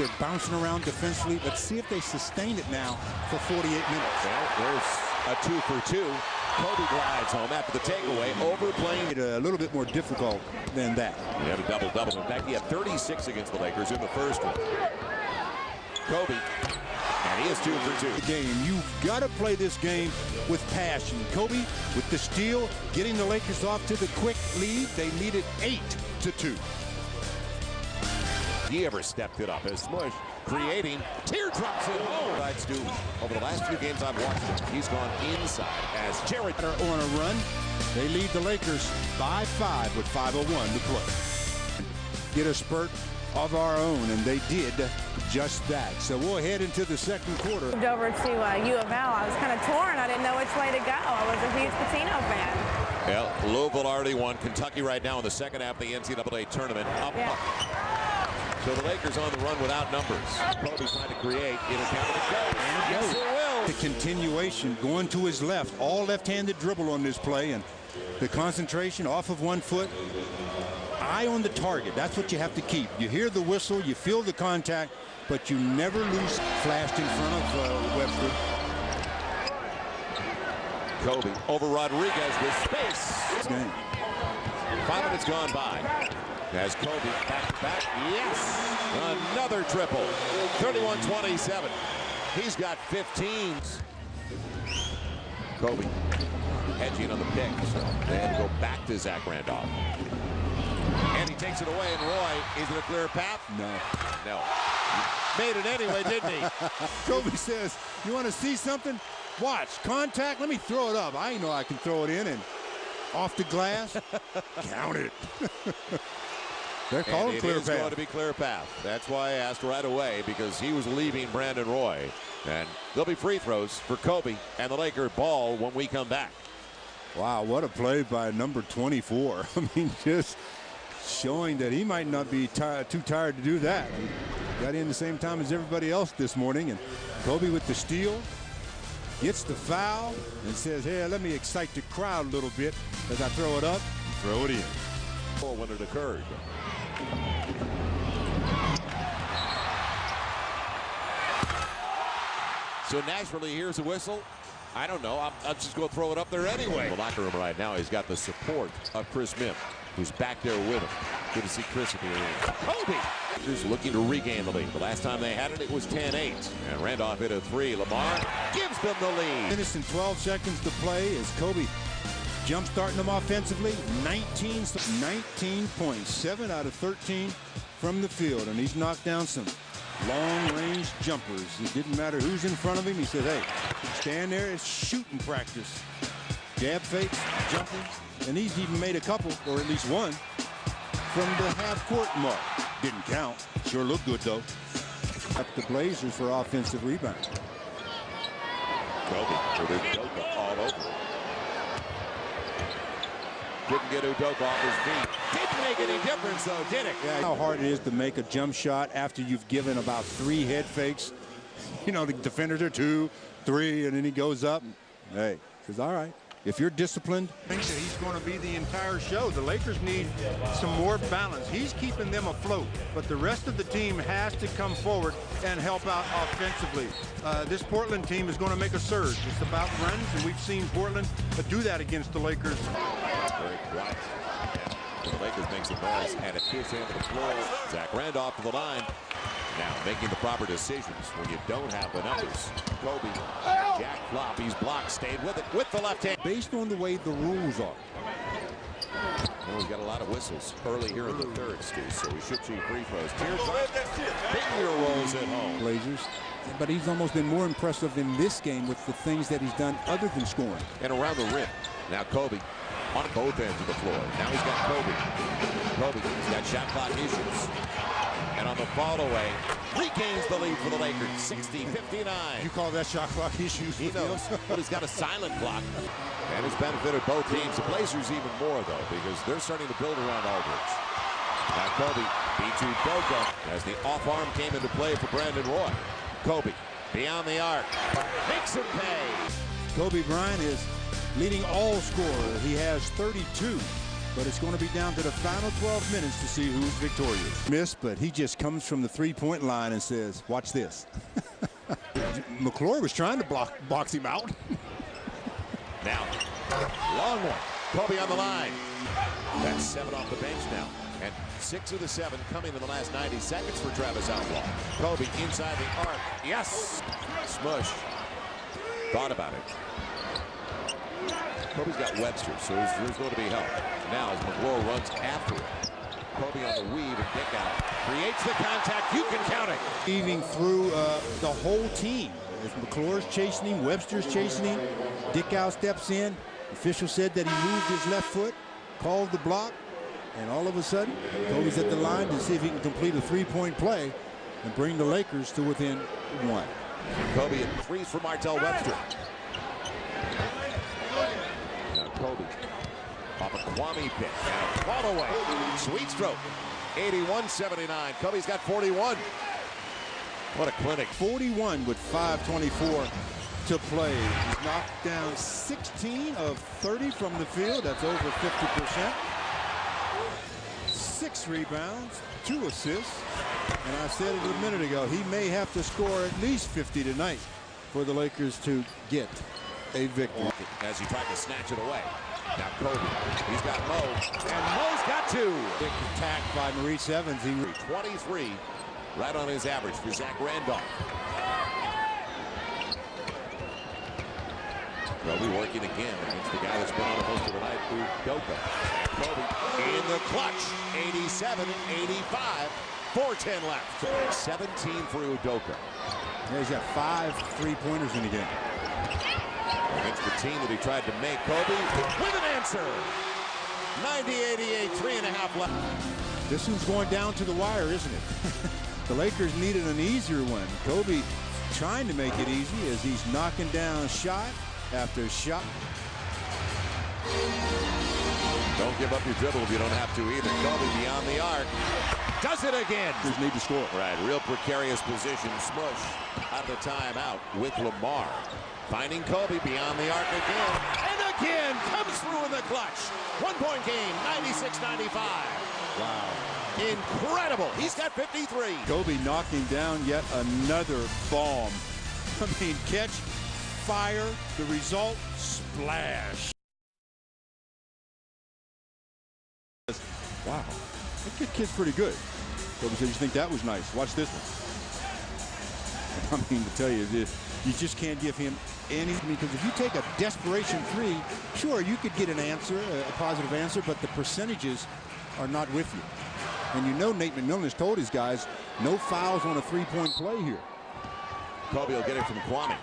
They're bouncing around defensively. Let's see if they sustain it now for 48 minutes. Well, there's a 2 for 2. Kobe glides home after the takeaway, overplaying. A little bit more difficult than that. He had a double-double. In fact, he had 36 against the Lakers in the first one. Kobe, and he is 2 for 2. The game, you've got to play this game with passion. Kobe with the steal, getting the Lakers off to the quick lead. They lead it 8-2. He ever stepped it up as Smush creating teardrops at home. Stu, over the last few games I've watched him, he's gone inside as Jared are on a run. They lead the Lakers by 5 with 5:01 to play. Get a spurt of our own, and they did just that. So we'll head into the second quarter. Moved over to U of L. I was kind of torn. I didn't know which way to go. I was a huge Patino fan. Well, Louisville already won. Kentucky right now in the second half of the NCAA tournament. Up. So the Lakers on the run without numbers. Kobe trying to create. It'll count it goes. Yes, it will. The continuation going to his left. All left-handed dribble on this play, and the concentration off of one foot. Eye on the target. That's what you have to keep. You hear the whistle, you feel the contact, but you never lose. Flashed in front of Webster. Kobe over Rodriguez with space. 5 minutes gone by. As Kobe back to back. Yes! Another triple. 31-27. He's got 15s. Kobe hedging on the pick. So they had to go back to Zach Randolph. And he takes it away, and Roy, is it a clear path? No. No. Made it anyway, didn't he? Kobe says, you want to see something? Watch. Contact. Let me throw it up. I know I can throw it in, and off the glass. Count it. They're calling clear path. It is going to be clear path. That's why I asked right away, because he was leaving Brandon Roy. And there'll be free throws for Kobe and the Laker ball when we come back. Wow, what a play by number 24. I mean, just showing that he might not be too tired to do that. He got in the same time as everybody else this morning, and Kobe with the steal, gets the foul, and says, hey, let me excite the crowd a little bit as I throw it up, throw it in. When it occurred. So naturally, here's a whistle. I don't know. I'm just going to throw it up there anyway. In the locker room right now, he's got the support of Chris Mihm, who's back there with him. Good to see Chris at the end. Kobe is looking to regain the lead. The last time they had it, it was 10-8. And Randolph hit a 3. Lamar gives them the lead. Minutes and 12 seconds to play as Kobe jump-starting them offensively. 19 points, 7 out of 13 from the field. And he's knocked down some long-range jumpers. It didn't matter who's in front of him. He said, hey, stand there. It's shooting practice. Jab fakes, jumpers, and he's even made a couple, or at least one, from the half-court mark. Didn't count. Sure looked good, though. Up the Blazers for offensive rebound. Kobe with Udoka all over. Couldn't get Udoka off his feet. Didn't make any difference, though, did it? Yeah, how hard it is to make a jump shot after you've given about 3 head fakes. You know, the defenders are 2, 3, and then he goes up. Hey, says, all right. If you're disciplined, I think that he's going to be the entire show. The Lakers need some more balance. He's keeping them afloat, but the rest of the team has to come forward and help out offensively. This Portland team is going to make a surge. It's about runs, and we've seen Portland do that against the Lakers. Very quiet. The Lakers make some noise, and at this end of the floor, Zach Randolph to the line. Now making the proper decisions when you don't have the numbers. Kobe, Jack flop, he's blocked, stayed with it with the left hand. Based on the way the rules are. Well, we've got a lot of whistles early here in the third, Stu, so we should see free throws. Finger rolls at home. Blazers. But he's almost been more impressive in this game with the things that he's done other than scoring. And around the rim. Now Kobe on both ends of the floor. Now he's got Kobe. Kobe's got shot clock issues. And on the fall away, regains the lead for the Lakers, 60-59. You call that shot clock issues? He knows, but he's got a silent clock. And it's benefited both teams. The Blazers even more, though, because they're starting to build around Aldridge. Now Kobe beats Udoka as the off arm came into play for Brandon Roy. Kobe beyond the arc, makes him pay. Kobe Bryant is leading all scorers. He has 32. but it's going to be down to the final 12 minutes to see who's victorious. Missed, but he just comes from the three-point line and says, watch this. McClure was trying to box him out. Now, long one. Kobe on the line. That's 7 off the bench now. And 6 of the 7 coming in the last 90 seconds for Travis Outlaw. Kobe inside the arc. Yes! Smush. Thought about it. Kobe's got Webster, so there's going to be help. Now as McClure runs after it. Kobe on the weave and Dick out. Creates the contact. You can count it. Weaving through the whole team. As McClure's chasing him, Webster's chasing him. Dickow steps in. The official said that he moved his left foot, called the block, and all of a sudden, Kobe's at the line to see if he can complete a three-point play and bring the Lakers to within 1. Kobe at 3 for Martell Webster. Now Kobe off a Kwame pick and a fall away. Sweet stroke. 81-79. Kobe's got 41. What a clinic. 41 with 5:24 to play. He's knocked down 16 of 30 from the field. That's over 50%. 6 rebounds, 2 assists. And I said it a minute ago, he may have to score at least 50 tonight for the Lakers to get a victory. As he tried to snatch it away. Now Kobe, he's got Mo, and Mo's got 2. Big attack by Maurice Evans. He 23, right on his average for Zach Randolph. Kobe working again against the guy that's been on the most of the night, Udoka. Kobe in the clutch, 87-85, 4:10 left. 17 for Udoka. Yeah, he's got 5 3-pointers in the game. Against the team that he tried to make. Kobe with an answer. 90-88, 3.5 left. This one's going down to the wire, isn't it? The Lakers needed an easier one. Kobe trying to make it easy as he's knocking down shot after shot. Don't give up your dribble if you don't have to either. Kobe beyond the arc. Does it again. Just need to score. Right, real precarious position. Smush out of the timeout with Lamar. Finding Kobe beyond the arc again. And again comes through in the clutch. 1-point game, 96-95. Wow. Incredible. He's got 53. Kobe knocking down yet another bomb. I mean, catch, fire, the result, splash. Wow. That kid's pretty good. Kobe said, you think that was nice? Watch this one. I mean, to tell you this, you just can't give him any, because if you take a desperation 3, sure, you could get an answer, a positive answer, but the percentages are not with you. And you know Nate McMillan has told his guys, no fouls on a 3-point play here. Kobe will get it from Kwame.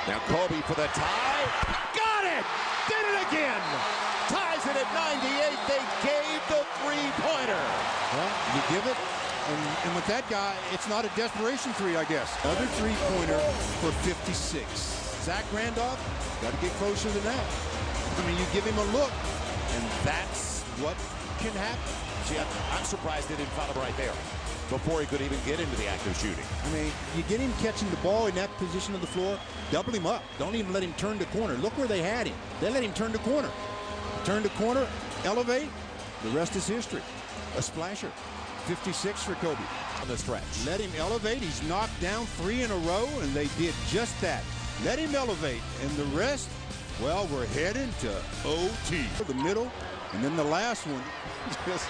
Now Kobe for the tie. Got it! Did it again! Ties it at 98. They gave the 3-pointer. Well, you give it, and with that guy, it's not a desperation 3, I guess. Another 3-pointer for 56. Zach Randolph, got to get closer than that. I mean, you give him a look, and that's what can happen. See, I'm surprised they didn't foul him right there before he could even get into the act of shooting. I mean, you get him catching the ball in that position of the floor, double him up. Don't even let him turn the corner. Look where they had him. They let him turn the corner. Turn the corner, elevate, the rest is history. A splasher. 56 for Kobe. On the stretch. Let him elevate. He's knocked down 3 in a row, and they did just that. Let him elevate. And the rest, well, we're heading to OT. The middle, and then the last one, just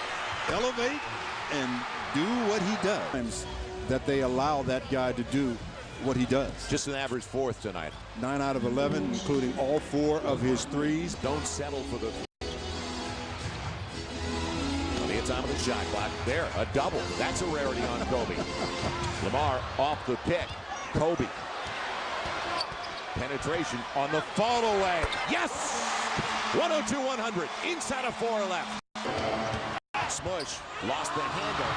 elevate and do what he does. That they allow that guy to do what he does. Just an average 4th tonight. 9 out of 11, including all 4 of his threes. Don't settle for the... Plenty of time on the shot clock. There, a double. That's a rarity on Kobe. Lamar off the pick. Kobe. Penetration on the fall away. Yes! 102-100. Inside of 4 left. Smush lost the handle.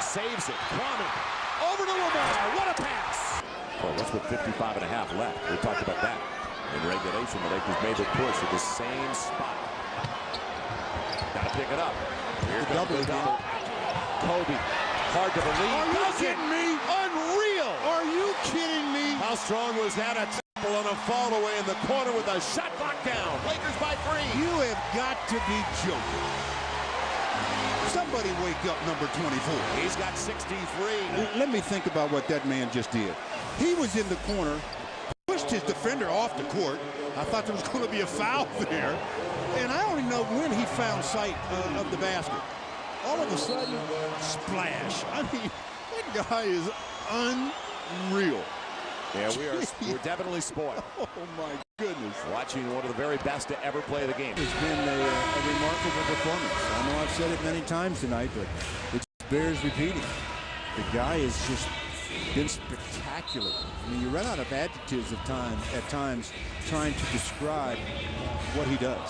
Saves it. Kwame over to Lamar. What a pass! Well, what's with 55.5 left? We talked about that. In regulation, the Lakers made the push at the same spot. Got to pick it up. Here comes the double. Kobe. Hard to believe. Are you kidding me? Unreal. Are you kidding me? How strong was that? On a fall away in the corner with a shot knocked down. Lakers by 3. You have got to be joking. Somebody wake up number 24. He's got 63. Let me think about what that man just did. He was in the corner, pushed his defender off the court. I thought there was going to be a foul there. And I don't even know when he found sight of the basket. All of a sudden, splash. I mean, that guy is unreal. Yeah, we're definitely spoiled. Oh, my goodness. Watching one of the very best to ever play the game. It's been a remarkable performance. I know I've said it many times tonight, but it bears repeating. The guy has just been spectacular. I mean, you run out of adjectives at times trying to describe what he does.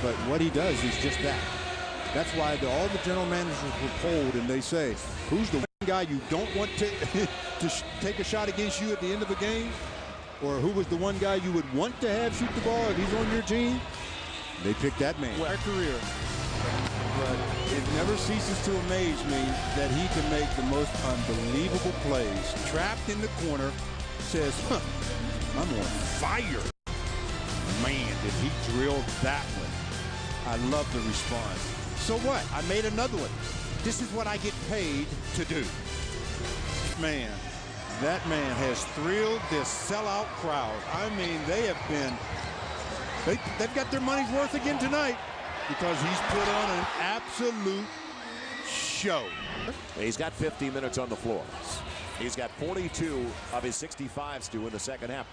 But what he does is just that. That's why all the general managers were polled, and they say, who's the one guy you don't want to take a shot against you at the end of the game? Or who was the one guy you would want to have shoot the ball if he's on your team? They picked that man. Their career. But it never ceases to amaze me that he can make the most unbelievable plays. Trapped in the corner, says, I'm on fire. Man, did he drill that one. I love the response. So what? I made another one. This is what I get paid to do. Man, that man has thrilled this sellout crowd. I mean, they have been, they've got their money's worth again tonight because he's put on an absolute show. He's got 50 minutes on the floor. He's got 42 of his 65s to in the second half.